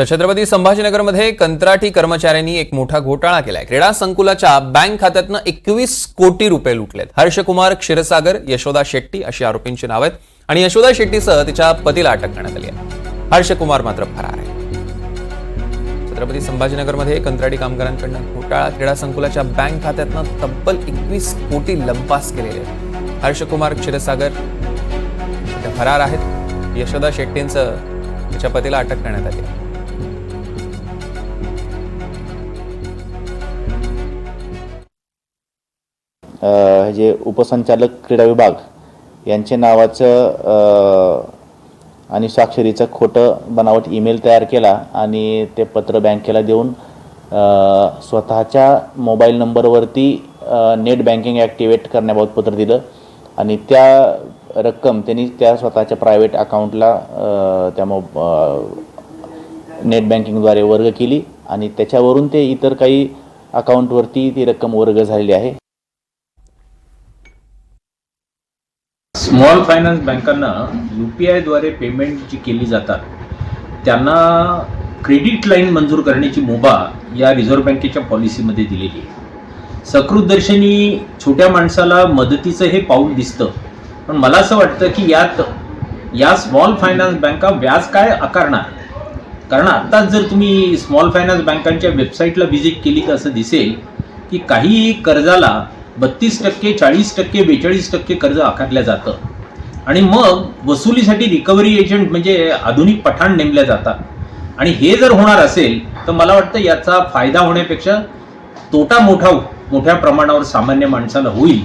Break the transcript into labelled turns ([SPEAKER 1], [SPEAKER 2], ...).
[SPEAKER 1] तर छत्रपती संभाजीनगरमध्ये कंत्राटी कर्मचाऱ्यांनी एक मोठा घोटाळा केलाय। क्रीडा संकुलाच्या बँक खात्यातनं 21 कोटी रुपये लुटलेत। हर्षकुमार क्षीरसागर, यशोदा शेट्टी अशी आरोपींची नाव आहेत आणि यशोदा शेट्टीसह तिच्या पतीला अटक करण्यात आली आहे। हर्षकुमार मात्र फरार आहे। छत्रपती संभाजीनगरमध्ये कंत्राटी कामगारांकडून घोटाळा, क्रीडा संकुलाच्या बँक खात्यातनं तब्बल 21 कोटी लंपास केलेले आहेत। हर्षकुमार क्षीरसागर फरार आहेत। यशोदा शेट्टींचं तिच्या पतीला अटक करण्यात आली आहे।
[SPEAKER 2] जे उपसंचालक क्रीडा विभाग यांचे नावाचं आणि स्वाक्षरीचं खोटं बनावट ईमेल तयार केला आणि ते पत्र बँकेला देऊन स्वतःच्या मोबाईल नंबरवरती नेट बँकिंग ॲक्टिवेट करण्याबाबत पत्र दिलं आणि त्या रक्कम त्यांनी त्या स्वतःच्या प्रायव्हेट अकाउंटला त्या नेट बँकिंगद्वारे वर्ग केली आणि त्याच्यावरून ते इतर काही अकाउंटवरती ती रक्कम वर्ग झालेली आहे।
[SPEAKER 3] स्मॉल फायनान्स बँकांना UPI द्वारे पेमेंट जी केली जातात त्यांना क्रेडिट लाईन मंजूर करण्याची मुभा या रिझर्व्ह बँकेच्या पॉलिसीमध्ये दिलेली आहे। सकृतदर्शनी छोट्या माणसाला मदतीचं हे पाऊल दिसतं, पण मला असं वाटतं की या स्मॉल फायनान्स बँका व्याज काय आकारणार, कारण आत्ताच जर तुम्ही स्मॉल फायनान्स बँकांच्या वेबसाईटला व्हिजिट केली तर असं दिसेल की काही कर्जाला 32%, 40%, 42% कर्ज आकारलं जातं आणि मग वसुलीसाठी रिकव्हरी एजंट म्हणजे आधुनिक पठाण नेमल्या जातात। आणि हे जर होणार असेल तर मला वाटतं याचा फायदा होण्यापेक्षा तोटा मोठ्या प्रमाणावर सामान्य माणसाला होईल